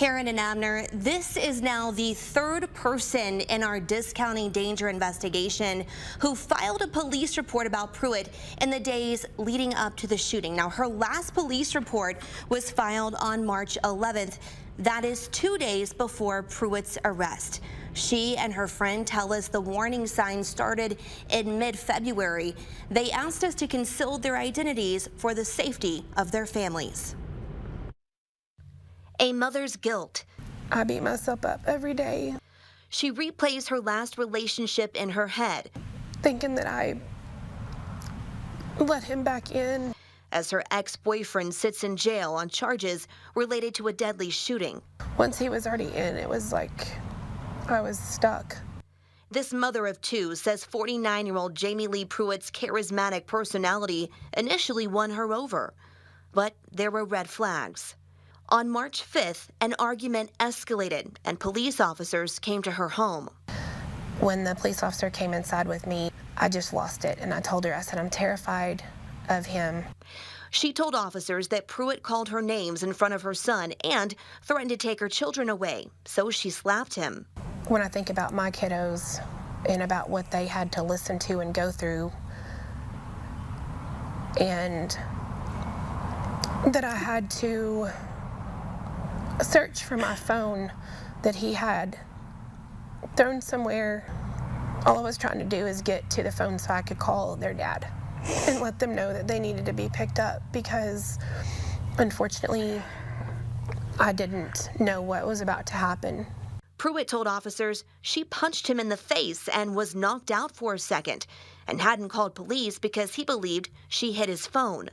Karen and Abner, this is now the third person in our discounting danger investigation who filed a police report about Pruett in the days leading up to the shooting. Now, her last police report was filed on March 11th. That is 2 days before Pruett's arrest. She and her friend tell us the warning signs started in mid-February. They asked us to conceal their identities for the safety of their families. A mother's guilt. I beat myself up every day. She replays her last relationship in her head, thinking that I let him back in. As her ex-boyfriend sits in jail on charges related to a deadly shooting. Once he was already in, it was like I was stuck. This mother of two says 49-year-old Jamie Lee Pruett's charismatic personality initially won her over, but there were red flags. On March 5th, an argument escalated and police officers came to her home. When the police officer came inside with me, I just lost it, and I told her, I said, I'm terrified of him. She told officers that Pruett called her names in front of her son and threatened to take her children away, so she slapped him. When I think about my kiddos and about what they had to listen to and go through, and that I had to search for my phone that he had thrown somewhere, all I was trying to do is get to the phone so I could call their dad and let them know that they needed to be picked up, because unfortunately I didn't know what was about to happen. Pruett told officers she punched him in the face and was knocked out for a second and hadn't called police because he believed she hit his phone.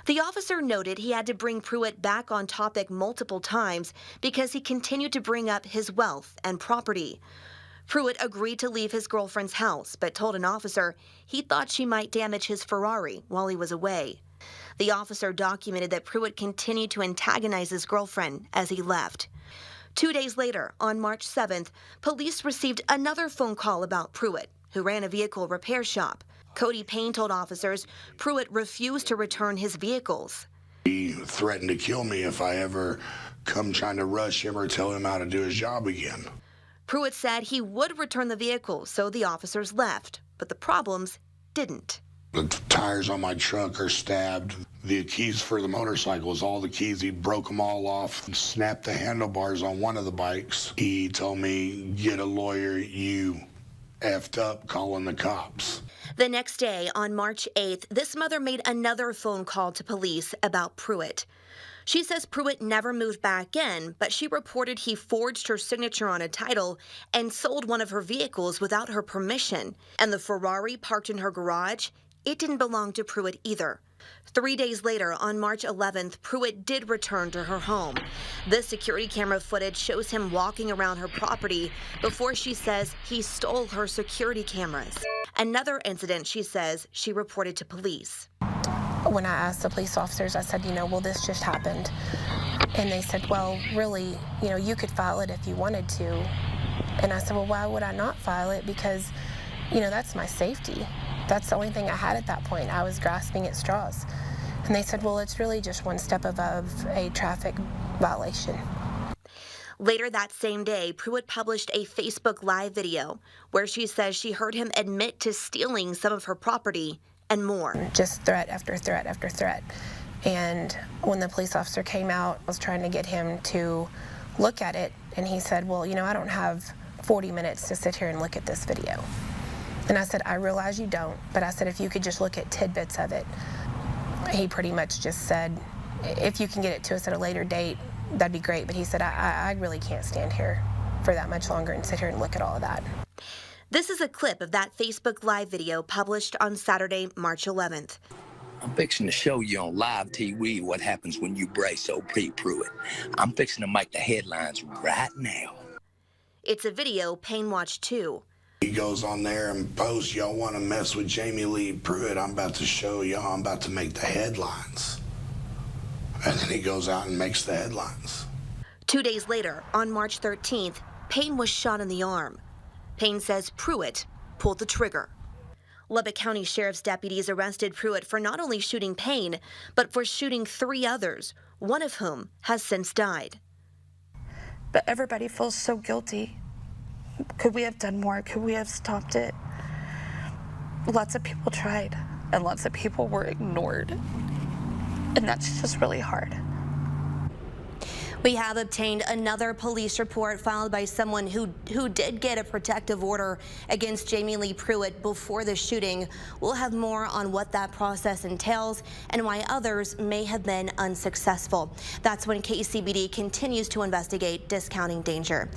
The officer noted he had to bring Pruett back on topic multiple times because he continued to bring up his wealth and property. Pruett agreed to leave his girlfriend's house, but told an officer he thought she might damage his Ferrari while he was away. The officer documented that Pruett continued to antagonize his girlfriend as he left. 2 days later, on March 7th, police received another phone call about Pruett, who ran a vehicle repair shop. Cody Payne told officers Pruett refused to return his vehicles. He threatened to kill me if I ever come trying to rush him or tell him how to do his job again. Pruett said he would return the vehicle, so the officers left, but the problems didn't. The tires on my truck are stabbed. The keys for the motorcycles, all the keys, he broke them all off and snapped the handlebars on one of the bikes. He told me, get a lawyer, you effed up calling the cops. The next day, on March 8th, this mother made another phone call to police about Pruett. She says Pruett never moved back in, but she reported he forged her signature on a title and sold one of her vehicles without her permission. And the Ferrari parked in her garage, it didn't belong to Pruett either. 3 days later, on March 11th, Pruett did return to her home. This security camera footage shows him walking around her property before she says he stole her security cameras. Another incident, she says, she reported to police. When I asked the police officers, I said, well, this just happened. And they said, well, really, you could file it if you wanted to. And I said, well, why would I not file it? Because, that's my safety. That's the only thing I had at that point. I was grasping at straws. And they said, well, it's really just one step above a traffic violation. Later that same day, Pruett published a Facebook Live video where she says she heard him admit to stealing some of her property and more. Just threat after threat after threat. And when the police officer came out, I was trying to get him to look at it, and he said, well, I don't have 40 minutes to sit here and look at this video. And I said, I realize you don't, but I said, if you could just look at tidbits of it. He pretty much just said, if you can get it to us at a later date, that'd be great. But he said, I really can't stand here for that much longer and sit here and look at all of that. This is a clip of that Facebook Live video published on Saturday, March 11th. I'm fixing to show you on live TV what happens when you brace O.P. Pruett. I'm fixing to make the headlines right now. It's a video Payne watched too. He goes on there and posts, y'all want to mess with Jamie Lee Pruett, I'm about to show y'all, I'm about to make the headlines. And then he goes out and makes the headlines. 2 days later, on March 13th, Payne was shot in the arm. Payne says Pruett pulled the trigger. Lubbock County Sheriff's deputies arrested Pruett for not only shooting Payne, but for shooting 3 others, one of whom has since died. But everybody feels so guilty. Could we have done more? Could we have stopped it? Lots of people tried, and lots of people were ignored. And that's just really hard. We have obtained another police report filed by someone who did get a protective order against Jamie Lee Pruett before the shooting. We'll have more on what that process entails and why others may have been unsuccessful. That's when KCBD continues to investigate discounting danger.